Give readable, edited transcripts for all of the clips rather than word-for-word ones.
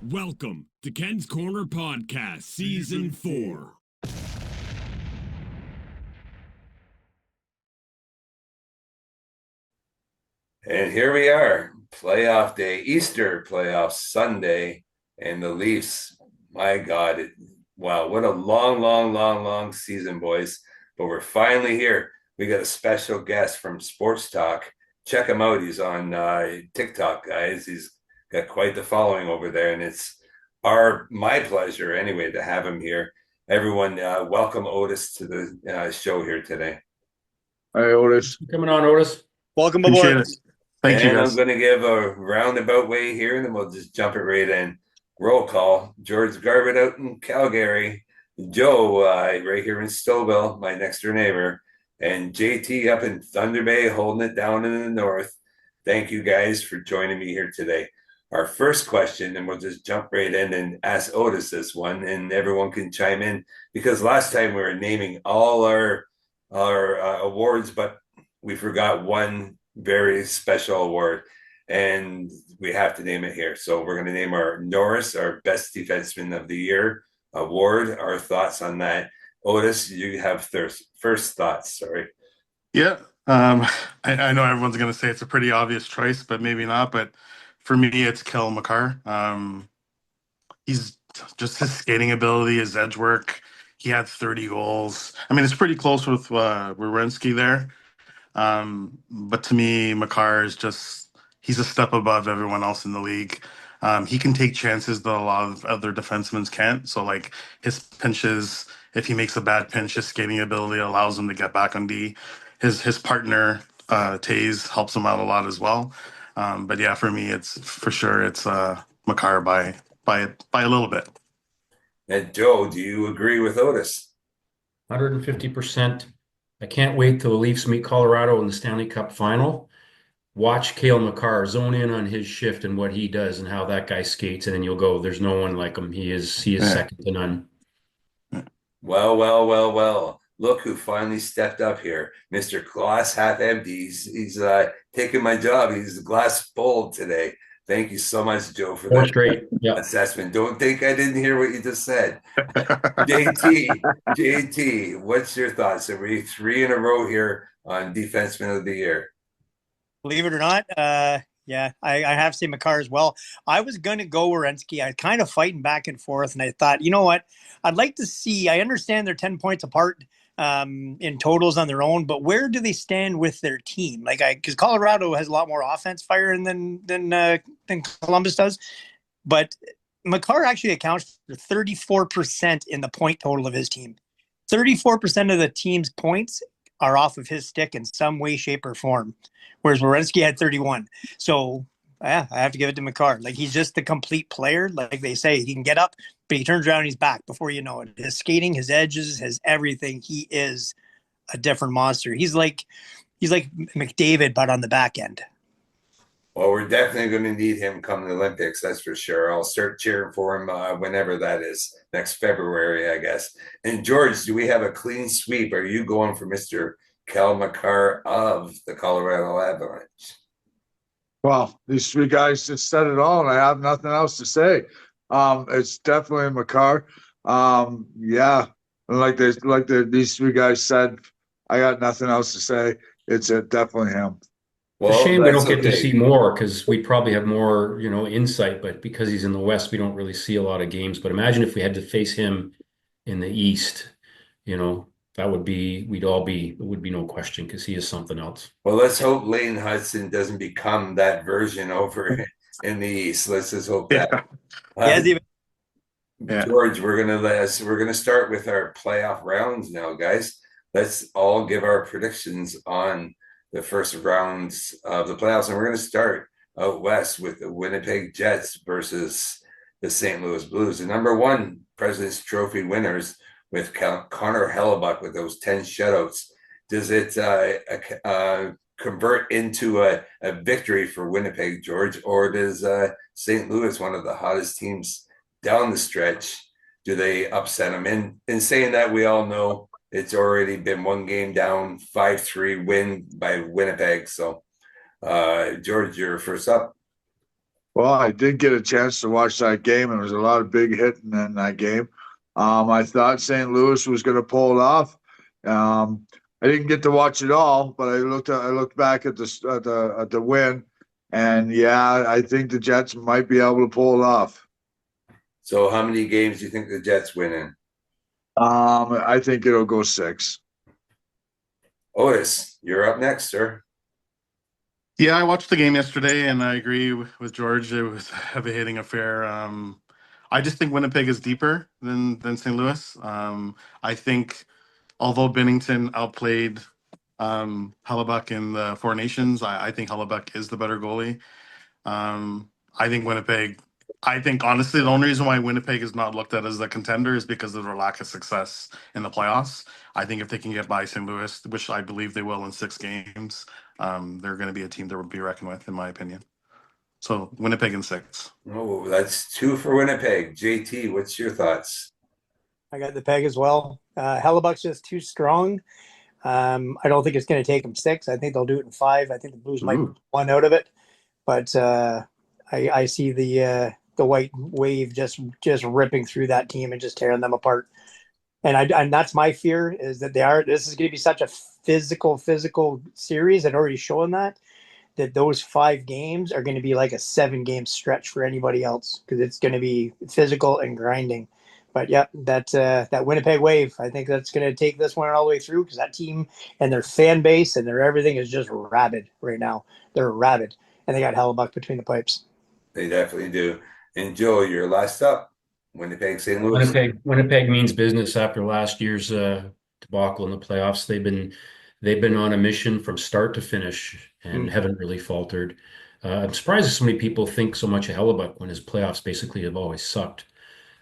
Welcome to Ken's Corner Podcast, Season 4. And here we are, playoff day, Easter playoff Sunday, and the Leafs. My God, wow, what a long season, boys. But we're finally here. We got a special guest from Sports Talk. Check him out. He's on TikTok, guys. He's got quite the following over there, and it's my pleasure, anyway, to have him here. Everyone, welcome Otis to the show here today. Hi, Otis. Coming on, Otis. Welcome aboard. Thank you, guys. I'm going to give a roundabout way here, and then we'll just jump it right in. Roll call. George Garbutt out in Calgary. Joe right here in Stouffville, my next door neighbor. And JT up in Thunder Bay, holding it down in the north. Thank you guys for joining me here today. Our first question, and we'll just jump right in and ask Otis this one, and everyone can chime in, because last time we were naming all our awards, but we forgot one very special award, and we have to name it here. So we're going to name our Norris, our Best Defenseman of the Year award. Our thoughts on that. Otis, you have first thoughts. Sorry. Yeah. I know everyone's going to say it's a pretty obvious choice, but maybe not. But for me, it's Kel McCarr. He's just his skating ability, his edge work. He had 30 goals. I mean, it's pretty close with Werenski there. But to me, McCarr is he's a step above everyone else in the league. He can take chances that a lot of other defensemen can't. So like his pinches, if he makes a bad pinch, his skating ability allows him to get back on D. His partner, Taze, helps him out a lot as well. But yeah, for me, it's McCarr by a little bit. And Joe, do you agree with Otis? 150%. I can't wait till the Leafs meet Colorado in the Stanley Cup final. Watch Cale Makar zone in on his shift and what he does and how that guy skates, and then you'll go, there's no one like him. He is second to none. Well. Look who finally stepped up here. Mr. Glass half empty. He's taking my job. He's glass full today. Thank you so much, Joe, for that assessment. Don't think I didn't hear what you just said. JT, what's your thoughts? Are we 3 in a row here on Defenseman of the Year? Believe it or not, yeah, I have seen McCarr as well. I was going to go Werenski. I kind of fighting back and forth, and I thought, you know what? I'd like to see, I understand they're 10 points apart in totals on their own, but where do they stand with their team? Like, because Colorado has a lot more offense firing than Columbus does, but McCarr actually accounts for 34% in the point total of his team. 34% of the team's points are off of his stick in some way, shape, or form, whereas Werenski had 31. So yeah, I have to give it to McCarr. Like, he's just the complete player. Like they say, he can get up, but he turns around and he's back before you know it. His skating, his edges, his everything. He is a different monster. He's like McDavid, but on the back end. Well, we're definitely going to need him come the Olympics, that's for sure. I'll start cheering for him whenever that is, next February, I guess. And George, do we have a clean sweep? Are you going for Mr. Kel McCarr of the Colorado Avalanche? Well, these three guys just said it all, and I have nothing else to say. It's definitely McCarr. Yeah, and these three guys said, I got nothing else to say. It's definitely him. Well, it's a shame we don't get to see more, because we probably have more, insight. But because he's in the West, we don't really see a lot of games. But imagine if we had to face him in the East, that would be, it would be no question, because he is something else. Well, let's hope Lane Hudson doesn't become that version over in the East. Let's just hope that. George, we're gonna start with our playoff rounds now, guys. Let's all give our predictions on the first rounds of the playoffs, and we're going to start out west with the Winnipeg Jets versus the St. Louis Blues. The number 1 President's Trophy winners with Connor Hellebuck with those 10 shutouts. Does it convert into a victory for Winnipeg, George, or does St. Louis, one of the hottest teams down the stretch, do they upset them? In saying that, we all know it's already been one game down, 5-3 win by Winnipeg. So, George, you're first up. Well, I did get a chance to watch that game, and there was a lot of big hitting in that game. I thought St. Louis was going to pull it off. I didn't get to watch it all, but I looked back at the win, and yeah, I think the Jets might be able to pull it off. So how many games do you think the Jets win in? I think it'll go 6. Otis, you're up next, sir. Yeah, I watched the game yesterday, and I agree with George. It was a heavy hitting affair. I just think Winnipeg is deeper than St. Louis. I think although Bennington outplayed Hellebuck in the Four Nations, I think Hellebuck is the better goalie. I think Winnipeg. I think honestly, the only reason why Winnipeg is not looked at as a contender is because of their lack of success in the playoffs. I think if they can get by St. Louis, which I believe they will in 6 games, they're going to be a team that will be reckoned with, in my opinion. So Winnipeg in 6. Oh, that's 2 for Winnipeg. JT, what's your thoughts? I got the Peg as well. Hellebuck's just too strong. I don't think it's going to take them 6. I think they'll do it in 5. I think the Blues might be 1 out of it, but I see the white wave just ripping through that team and just tearing them apart. And that's my fear, is that this is going to be such a physical series, and already showing that those 5 games are going to be like a 7-game stretch for anybody else, because it's going to be physical and grinding. But yeah, that Winnipeg Wave, I think that's going to take this one all the way through, because that team and their fan base and their everything is just rabid right now. They're rabid, and they got Hellebuck between the pipes. They definitely do. And Joe, you're last up. Winnipeg, St. Louis. Winnipeg means business after last year's debacle in the playoffs. They've been on a mission from start to finish and haven't really faltered. I'm surprised that so many people think so much of Hellebuck when his playoffs basically have always sucked.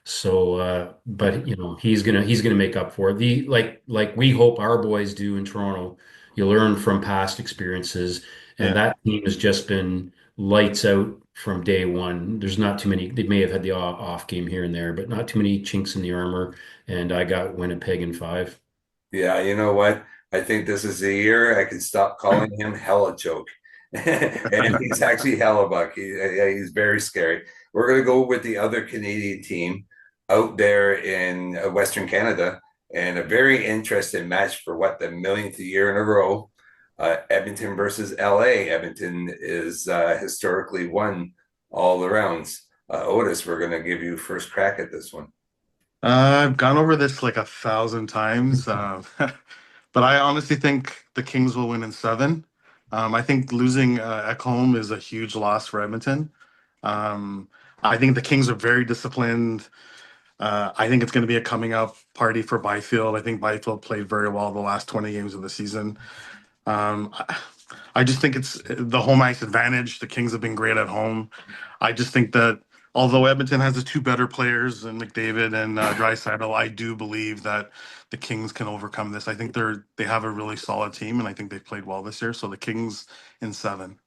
So, but he's gonna make up for it. Like we hope our boys do in Toronto. You learn from past experiences, and that team has just been lights out from day one. There's not too many. They may have had the off game here and there, but not too many chinks in the armor. And I got Winnipeg in 5. Yeah, you know what? I think this is the year I can stop calling him Helichoke. And he's actually Hellebuck. He's very scary. We're going to go with the other Canadian team out there in Western Canada, and a very interesting match for the millionth year in a row. Edmonton versus LA. Edmonton is historically won all the rounds. Otis, we're going to give you first crack at this one. I've gone over this like 1,000 times, but I honestly think the Kings will win in 7. I think losing Ekholm is a huge loss for Edmonton. I think the Kings are very disciplined. I think it's going to be a coming out party for Byfield. I think Byfield played very well the last 20 games of the season. I just think it's the home ice advantage. The Kings have been great at home. I just think that although Edmonton has the 2 better players in McDavid and Draisaitl, I do believe that the Kings can overcome this. I think they have a really solid team, and I think they've played well this year. So the Kings in 7.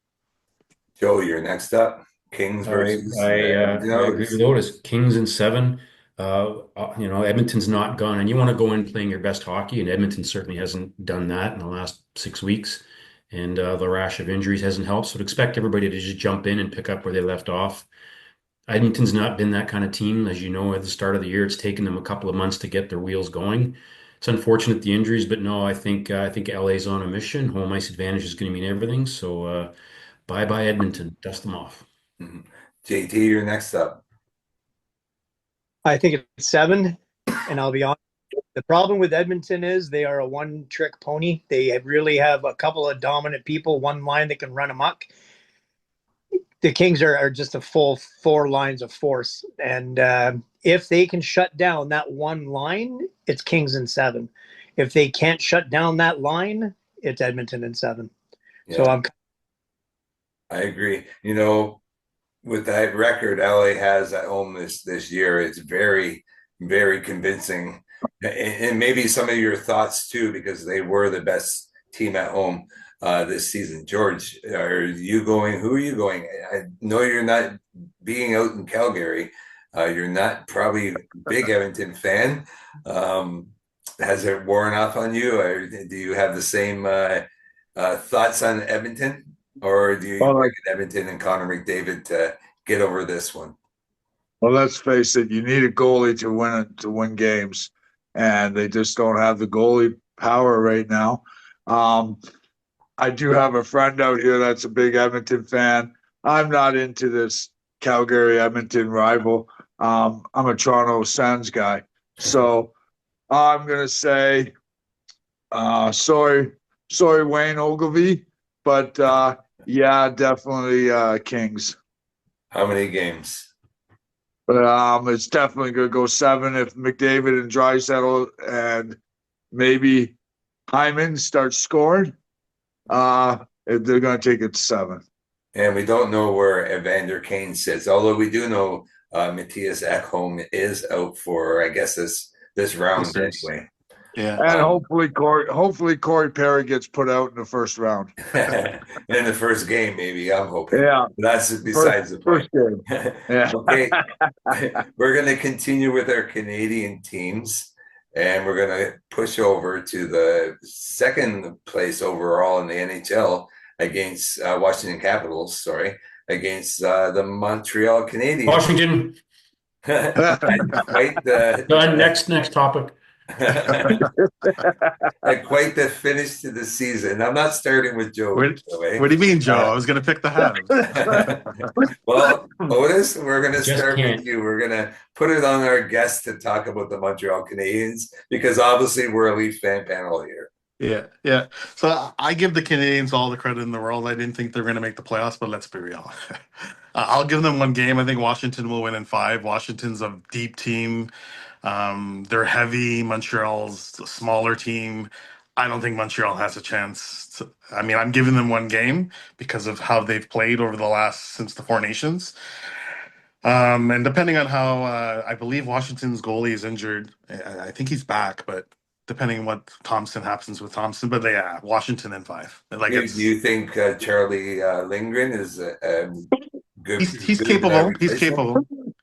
Joe, you're next up. Kings versus I agree with Otis. Kings in 7. Edmonton's not gone, and you want to go in playing your best hockey, and Edmonton certainly hasn't done that in the last 6 weeks. And the rash of injuries hasn't helped. So to expect everybody to just jump in and pick up where they left off. Edmonton's not been that kind of team. As you know, at the start of the year, it's taken them a couple of months to get their wheels going. It's unfortunate, the injuries, but no, I think LA's on a mission. Home ice advantage is going to mean everything. So bye Edmonton. Dust them off. Mm-hmm. JT, you're next up. I think it's 7, and I'll be honest. The problem with Edmonton is they are a one-trick pony. They really have a couple of dominant people, one line that can run amok. The Kings are just a full 4 lines of force. And if they can shut down that one line, it's Kings in 7. If they can't shut down that line, it's Edmonton in 7. Yeah. So I agree. With that record LA has at home this year, it's very, very convincing. And maybe some of your thoughts too, because they were the best team at home this season. George, are you going? Who are you going? I know you're not being out in Calgary. You're not probably a big Edmonton fan. Has it worn off on you? Or do you have the same thoughts on Edmonton? Or do you like Edmonton and Connor McDavid to get over this one? Well, let's face it, you need a goalie to win games, and they just don't have the goalie power right now. I do have a friend out here that's a big Edmonton fan. I'm not into this Calgary Edmonton rival. I'm a Toronto Sens guy, so I'm gonna say, sorry, Wayne Ogilvy, but yeah, definitely Kings. How many games? But it's definitely gonna go 7 if McDavid and Draisaitl and maybe Hyman start scoring. They're gonna take it to 7. And we don't know where Evander Kane sits, although we do know Matthias Ekholm is out for, I guess, this round anyway. Yeah. And hopefully Corey Perry gets put out in the first round. In the first game, maybe, I'm hoping. Yeah. But that's besides the point. First game. Yeah. Okay. We're going to continue with our Canadian teams, and we're going to push over to the second place overall in the NHL against Washington Capitals, against the Montreal Canadiens. Washington. Quite the Done. Next topic. Quite the finish to the season. I'm not starting with Joe. What do you mean, Joe? I was going to pick the Habs. Well, Otis, we're going to start can't. with you. We're going to put it on our guest to talk about the Montreal Canadiens because obviously we're a Leaf fan panel here. Yeah. So I give the Canadians all the credit in the world. I didn't think they were going to make the playoffs, but let's be real. I'll give them one game. I think Washington will win in 5. Washington's a deep team. They're heavy. Montreal's a smaller team. I don't think Montreal has a chance. I'm giving them one game because of how they've played over since the Four Nations. And depending on how, I believe Washington's goalie is injured. I think he's back, but depending on what happens with Thompson. But yeah, Washington in 5. Do you think Charlie Lindgren is good? He's capable.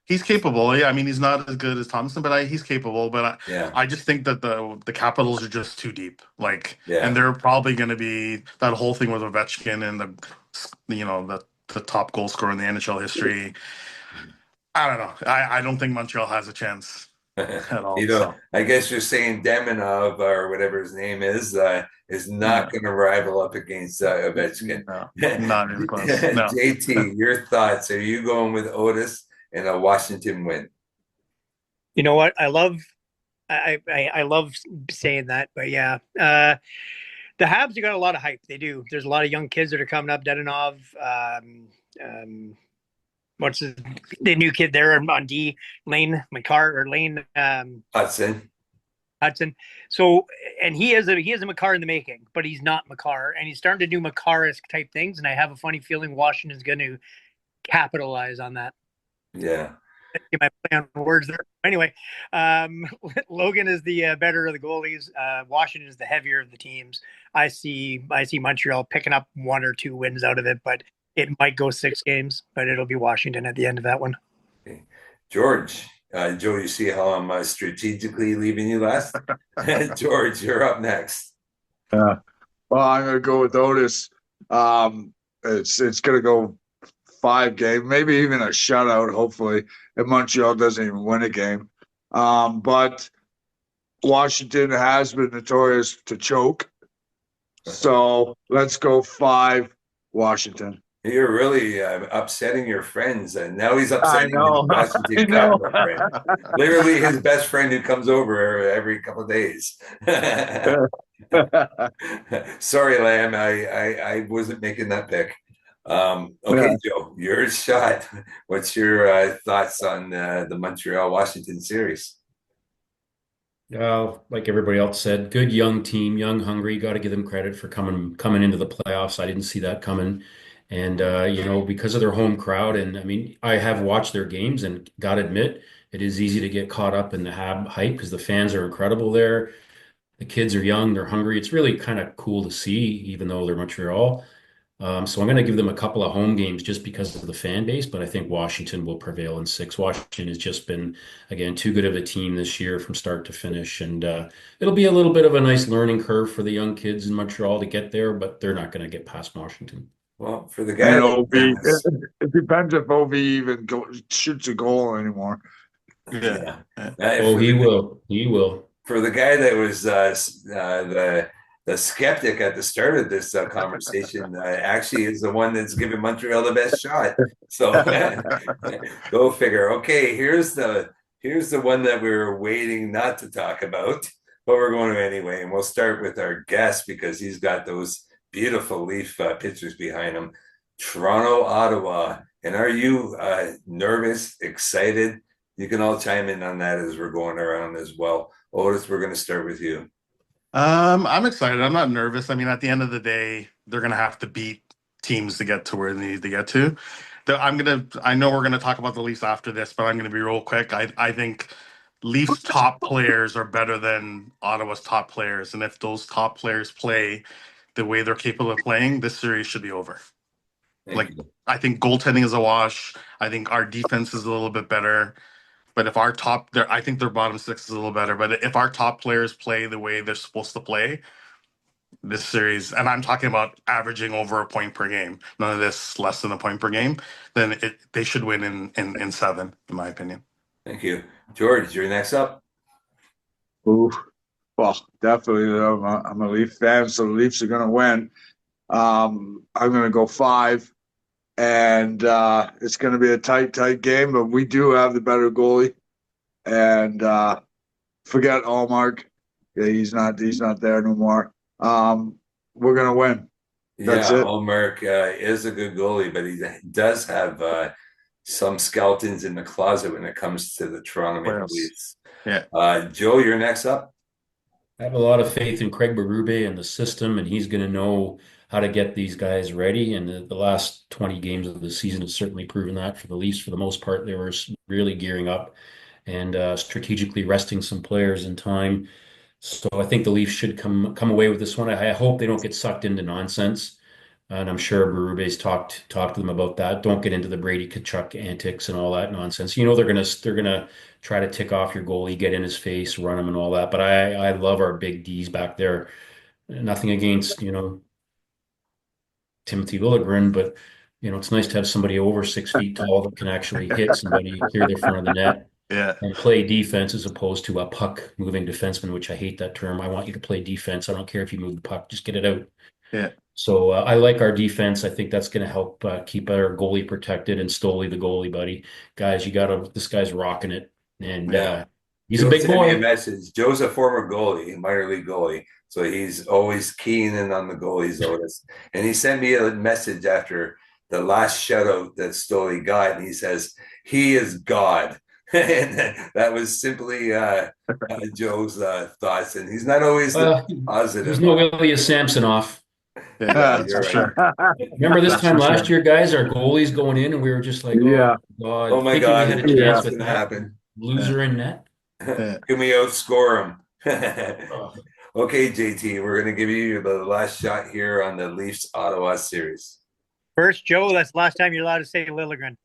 He's capable. Yeah, he's not as good as Thompson, but he's capable. But I just think that the Capitals are just too deep. And they're probably going to be that whole thing with Ovechkin and the top goal scorer in the NHL history. I don't know. I don't think Montreal has a chance at all. I guess you're saying Demonov or whatever his name is not going to rival up against Ovechkin. No, not even close. No. JT, your thoughts? Are you going with Otis and a Washington win? You know what? I love saying that, but yeah. The Habs have got a lot of hype. They do. There's a lot of young kids that are coming up. Dedonov, what's the new kid there on D? Lane Hudson. So, and he is a Makar in the making, but he's not Makar, and he's starting to do Makar-esque type things. And I have a funny feeling Washington's going to capitalize on that. Yeah. Get my play on words there. Anyway, Logan is the better of the goalies. Washington is the heavier of the teams. I see Montreal picking up 1 or 2 wins out of it, but it might go 6 games, but it'll be Washington at the end of that one. Okay. George, Joe, you see how I'm strategically leaving you last? George, you're up next. Well, I'm going to go with Otis. It's going to go 5 games, maybe even a shutout, hopefully, if Montreal doesn't even win a game. But Washington has been notorious to choke. So let's go 5 Washington. You're really upsetting your friends, and now he's upsetting his Washington Capital friend. Literally his best friend who comes over every couple of days. Sorry, Lamb, I wasn't making that pick. Okay, Joe, your shot. What's your thoughts on the Montreal-Washington series? Like everybody else said, good young team, young, hungry. Got to give them credit for coming into the playoffs. I didn't see that coming. And, because of their home crowd, and I have watched their games and got to admit, it is easy to get caught up in the hype because the fans are incredible there. The kids are young, they're hungry. It's really kind of cool to see, even though they're Montreal. So I'm going to give them a couple of home games just because of the fan base, but I think Washington will prevail in 6. Washington has just been, again, too good of a team this year from start to finish. And it'll be a little bit of a nice learning curve for the young kids in Montreal to get there, but they're not going to get past Washington. Well, for the guy And that OV, it depends if OV even shoots a goal anymore. yeah, Yeah. Oh, for he the will. He will. for the guy that was the skeptic at the start of this conversation, actually is the one that's giving Montreal the best shot. So go figure. Okay, here's the one that we were waiting not to talk about, but we're going to anyway, and we'll start with our guest because he's got those beautiful Leaf pictures behind him. Toronto, Ottawa, and are you nervous, excited? You can all chime in on that as we're going around as well. Otis, we're going to start with you. I'm excited. I'm not nervous. I mean, at the end of the day, they're gonna have to beat teams to get to where they need to get to. I know we're gonna talk about the Leafs after this, but I'm gonna be real quick. I think Leafs top players are better than Ottawa's top players, and if those top players play the way they're capable of playing, this series should be over. Thank Like, you. I think goaltending is a wash. I think our defense is a little bit better. But if our I think their bottom six is a little better. But if our top players play the way they're supposed to play, this series, and I'm talking about averaging over a point per game, none of this less than a point per game, then they should win in seven, in my opinion. Thank you. George, you're next up. Ooh, well, definitely. I'm a Leaf fan, so the Leafs are going to win. I'm going to go 5, and it's going to be a tight game, but we do have the better goalie. And forget Allmark. Yeah, he's not there no more. We're going to win. That's Yeah, it. Allmark is a good goalie, but he does have some skeletons in the closet when it comes to the Toronto Maple Playoffs. Leafs. Yeah. Joe, you're next up. I have a lot of faith in Craig Berube and the system, and he's going to know how to get these guys ready. And the last 20 games of the season has certainly proven that for the Leafs. For the most part, they were really gearing up and strategically resting some players in time. So I think the Leafs should come away with this one. I hope they don't get sucked into nonsense. And I'm sure Berube's talked to them about that. Don't get into the Brady Tkachuk antics and all that nonsense. You know they're gonna try to tick off your goalie, get in his face, run him, and all that. But I love our big D's back there. Nothing against Timothy Liljegren, but it's nice to have somebody over 6 feet tall that can actually hit somebody, clear the front of the net, Yeah. and play defense as opposed to a puck moving defenseman, which I hate that term. I want you to play defense. I don't care if you move the puck, just get it out. Yeah. So I like our defense. I think that's going to help keep our goalie protected and Stoley the goalie, buddy. Guys, this guy's rocking it. And he's Joe a big sent me a boy. message. Joe's a former goalie, minor league goalie, so he's always keen in on the goalies, Otis. And he sent me a message after the last shutout that Stoley got, and he says, he is God. And that was simply Joe's thoughts. And he's not always positive. He's no Ilya Samsonov. Yeah, That's you're for right. sure. Remember this That's time for last sure. year, guys, our goalies going in, and we were just like, Yeah. oh, God, Oh my thinking God, we had a yeah. chance what's with going to that happen? loser in net. Yeah. Can we outscore him? Oh. Okay, JT, we're going to give you the last shot here on the Leafs Ottawa series. First, Joe, that's the last time you're allowed to say Liljegren.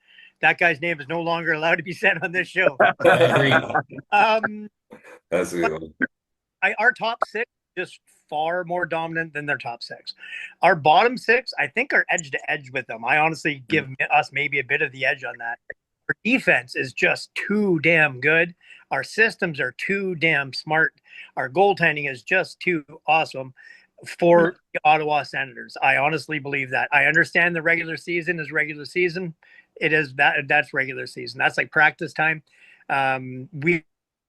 That guy's name is no longer allowed to be said on this show. I agree. That's a good one. Our top 6 just far more dominant than their top 6. Our bottom 6, I think, are edge to edge with them. I honestly give us maybe a bit of the edge on that. Our defense is just too damn good. Our systems are too damn smart. Our goaltending is just too awesome for the Ottawa Senators. I honestly believe that. I understand the regular season is regular season. It is that's regular season. That's like practice time. We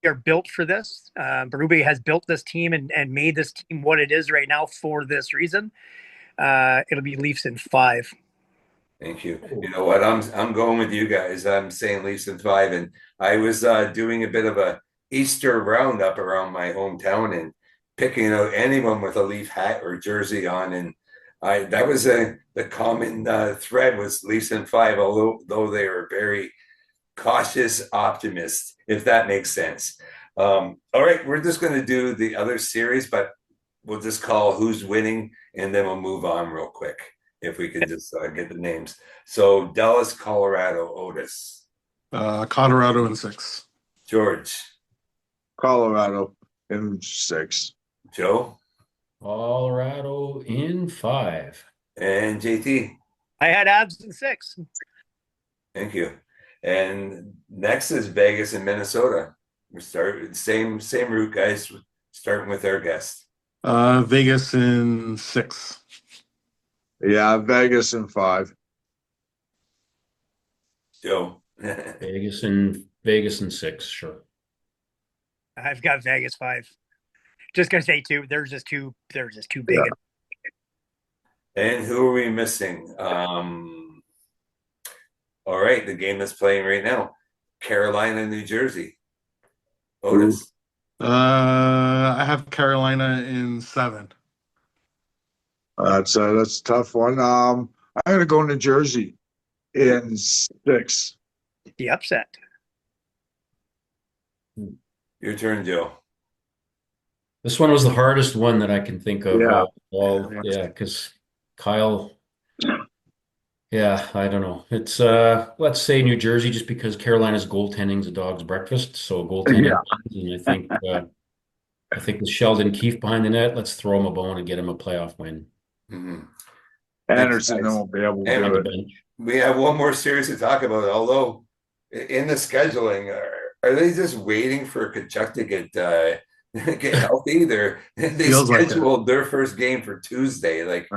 are built for this. Berube has built this team and made this team what it is right now for this reason. It'll be Leafs in 5. Thank you. You know what? I'm going with you guys. I'm saying Leafs in 5, and I was doing a bit of a Easter roundup around my hometown and picking out anyone with a Leaf hat or jersey on, and that was the common thread was Leafs in 5, although they were very cautious optimists, if that makes sense. All right, we're just going to do the other series, but we'll just call who's winning, and then we'll move on real quick if we can just get the names. So Dallas, Colorado, Otis. Colorado in 6. George. Colorado in 6. Joe. Colorado in 5. And JT. I had abs in 6. Thank you. And next is Vegas and Minnesota. We start same route, guys. Starting with our guest. Vegas in 6. Yeah, Vegas in 5. Joe. Vegas in 6, sure. I've got Vegas 5. Just gonna say 2. They're just too big. Yeah. And who are we missing? All right, the game that's playing right now, Carolina, New Jersey. Otis. I have Carolina in 7. That's a tough one. I'm gonna go New Jersey in 6. The upset. Your turn, Joe. This one was the hardest one that I can think of. Yeah. Yeah, because Kyle. Yeah, I don't know. It's let's say New Jersey, just because Carolina's goaltending is a dog's breakfast. So goaltending, and I think with Sheldon Keefe behind the net, let's throw him a bone and get him a playoff win. Mm-hmm. Anderson won't be able to And do On it. the bench. we have one more series to talk about. Although in the scheduling, are they just waiting for Kachuk to get healthy? They Feels like it. scheduled their first game for Tuesday. Like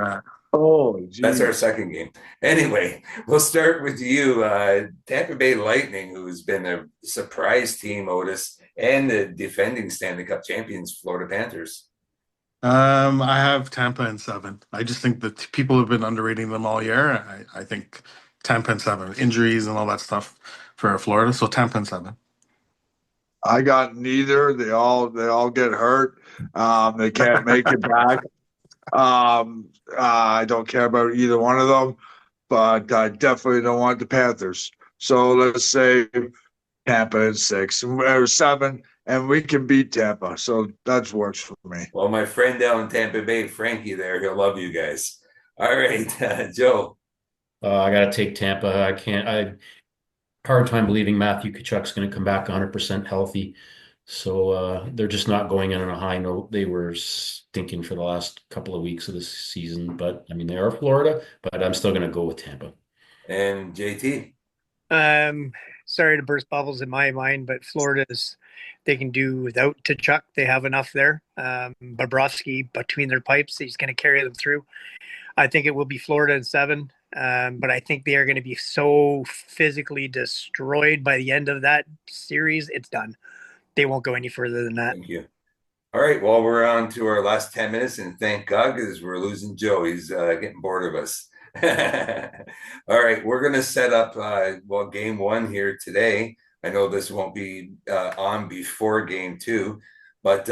Oh, that's our geez. second game. Anyway, we'll start with you, Tampa Bay Lightning, who's been a surprise team, Otis, and the defending Stanley Cup champions, Florida Panthers. I have Tampa in 7. I just think that people have been underrating them all year. I think Tampa in 7. Injuries and all that stuff for Florida. So Tampa in 7. I got neither. They all get hurt. They can't make it back. I don't care about either one of them, but I definitely don't want the Panthers. So let's say Tampa in 6 or 7, and we can beat Tampa. So that works for me. Well, my friend down in Tampa Bay, Frankie, he'll love you guys. All right, Joe. I got to take Tampa. I hard time believing Matthew Kachuk's going to come back 100% healthy. So they're just not going in on a high note. They were stinking for the last couple of weeks of the season, but I mean, they are Florida, but I'm still going to go with Tampa. And JT. Sorry to burst bubbles in my mind, but they can do without Tkachuk. They have enough there. Bobrovsky between their pipes, he's going to carry them through. I think it will be Florida in 7. But I think they are going to be so physically destroyed by the end of that series. It's done. They won't go any further than that. Thank you. All right. Well, we're on to our last 10 minutes, and thank God, because we're losing Joe. He's getting bored of us. All right. We're going to set up, game 1 here today. I know this won't be on before game 2, but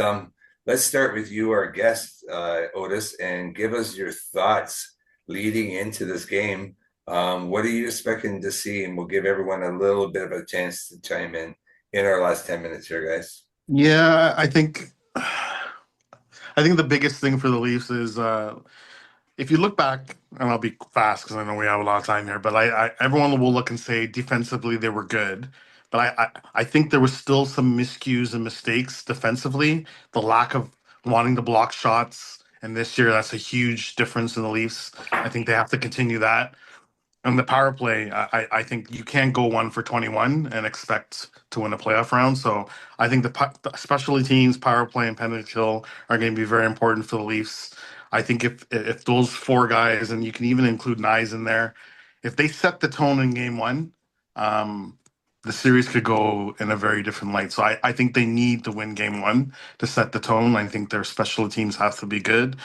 let's start with you, our guest, Otis, and give us your thoughts leading into this game. What are you expecting to see? And we'll give everyone a little bit of a chance to chime in our last 10 minutes here, guys. Yeah, I think the biggest thing for the Leafs is if you look back, and I'll be fast because I know we have a lot of time here, but everyone will look and say defensively they were good. But I think there was still some miscues and mistakes defensively. The lack of wanting to block shots. And this year, that's a huge difference in the Leafs. I think they have to continue that. And the power play, I think you can't go 1 for 21 and expect to win a playoff round. So I think the specialty teams, power play, and penalty kill are going to be very important for the Leafs. I think if those 4 guys, and you can even include Nyes in there, if they set the tone in game 1, the series could go in a very different light. So I think they need to win game 1 to set the tone. I think their special teams have to be good.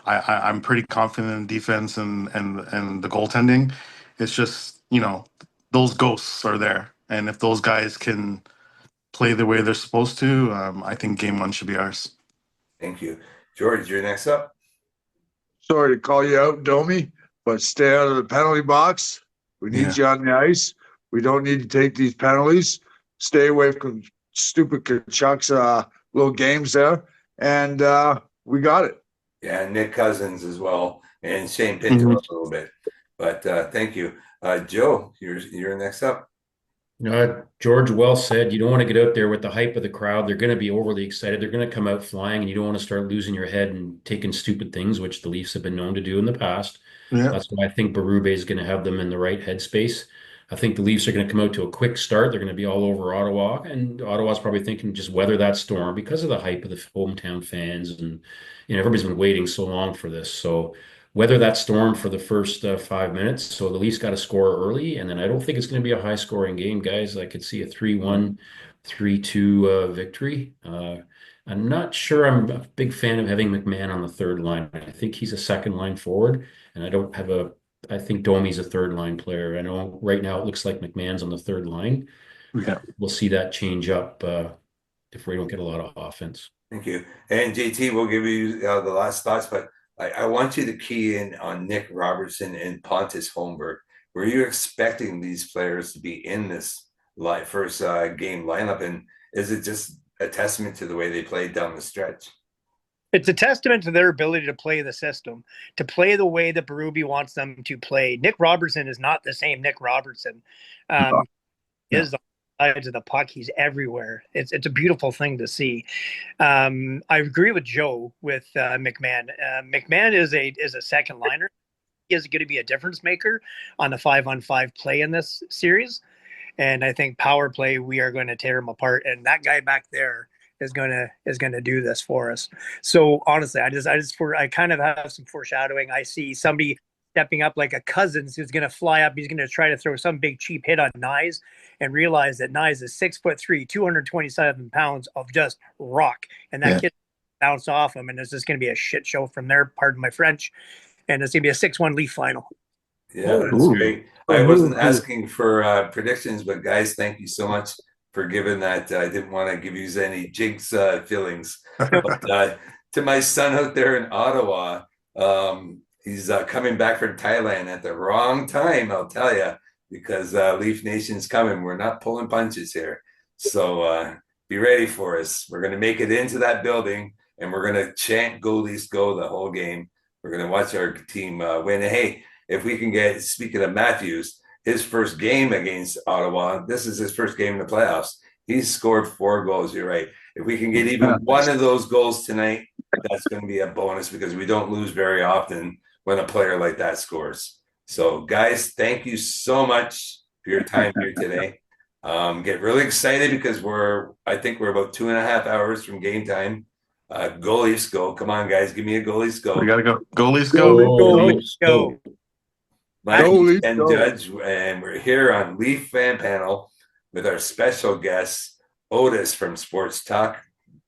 I'm pretty confident in defense and the goaltending. It's just, those ghosts are there. And if those guys can play the way they're supposed to, I think game 1 should be ours. Thank you. George, you're next up. Sorry to call you out, Domi, but stay out of the penalty box. We need you on the ice. We don't need to take these penalties. Stay away from stupid Kachuk's little games there. And we got it. Yeah, Nick Cousins as well, and Shane Pinto a little bit. But thank you. Joe, you're next up. George well said. You don't want to get out there with the hype of the crowd. They're going to be overly excited. They're going to come out flying, and you don't want to start losing your head and taking stupid things, which the Leafs have been known to do in the past. Yeah. That's why I think Berube is going to have them in the right headspace. I think the Leafs are going to come out to a quick start. They're going to be all over Ottawa, and Ottawa's probably thinking just weather that storm because of the hype of the hometown fans, and everybody's been waiting so long for this. So weather that storm for the first 5 minutes. So the Leafs got to score early, and then I don't think it's going to be a high scoring game, guys. I could see a 3-1, 3-2 victory. I'm not sure I'm a big fan of having McMahon on the third line. I think he's a second line forward, and I think Domi's a third line player. I know right now it looks like McMahon's on the third line. Yeah. We'll see that change up if we don't get a lot of offense. Thank you. And JT, we'll give you the last thoughts, but I want you to key in on Nick Robertson and Pontus Holmberg. Were you expecting these players to be in this first game lineup? And is it just a testament to the way they played down the stretch? It's a testament to their ability to play the system, to play the way that Berube wants them to play. Nick Robertson is not the same Nick Robertson. Is the sides of the puck. He's everywhere. It's a beautiful thing to see. I agree with Joe with McMahon. McMahon is a second liner. He is going to be a difference maker on the 5-on-5 play in this series. And I think power play, we are going to tear him apart. And that guy back there is going to do this for us. So honestly, I kind of have some foreshadowing. I see somebody stepping up like a Cousins who's going to fly up. He's going to try to throw some big cheap hit on Nyes and realize that Nyes is 6'3", 227 pounds of just rock. And that kid bounce off him. And it's just going to be a shit show from there. Pardon my French. And it's going to be a 6-1 Leaf final. Yeah, that's great. I wasn't asking for predictions, but guys, thank you so much for giving that. I didn't want to give you any jinx feelings. But to my son out there in Ottawa, he's coming back from Thailand at the wrong time, I'll tell you, because Leaf Nation's coming. We're not pulling punches here. So be ready for us. We're going to make it into that building, and we're going to chant "Go Leafs Go" the whole game. We're going to watch our team win. Hey, if we can get, speaking of Matthews, his first game against Ottawa, this is his first game in the playoffs. He's scored 4 goals. You're right. If we can get even one of those goals tonight, that's going to be a bonus because we don't lose very often when a player like that scores. So, guys, thank you so much for your time here today. Get really excited because I think we're about 2.5 hours from game time. Go Leafs go. Come on, guys. Give me a go Leafs go. We got to go. Go Leafs go. Go. Mike and Judge, and we're here on Leaf Fan Panel with our special guest, Otis from Sports Talk.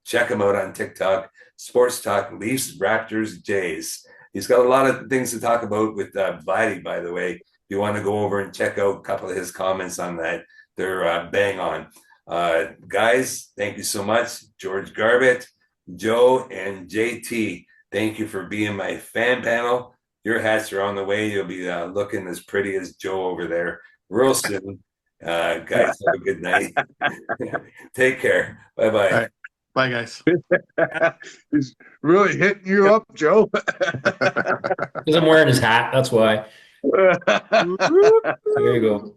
Check him out on TikTok, Sports Talk, Leafs, Raptors, Jays. He's got a lot of things to talk about with Vladdy, by the way. If you want to go over and check out a couple of his comments on that, they're bang on. Guys, thank you so much. George Garbett, Joe, and JT, thank you for being my fan panel. Your hats are on the way. You'll be looking as pretty as Joe over there real soon. Guys, have a good night. Take care. Bye-bye. Right. Bye, guys. He's really hitting you up, Joe. Because I'm wearing his hat. That's why. There you go.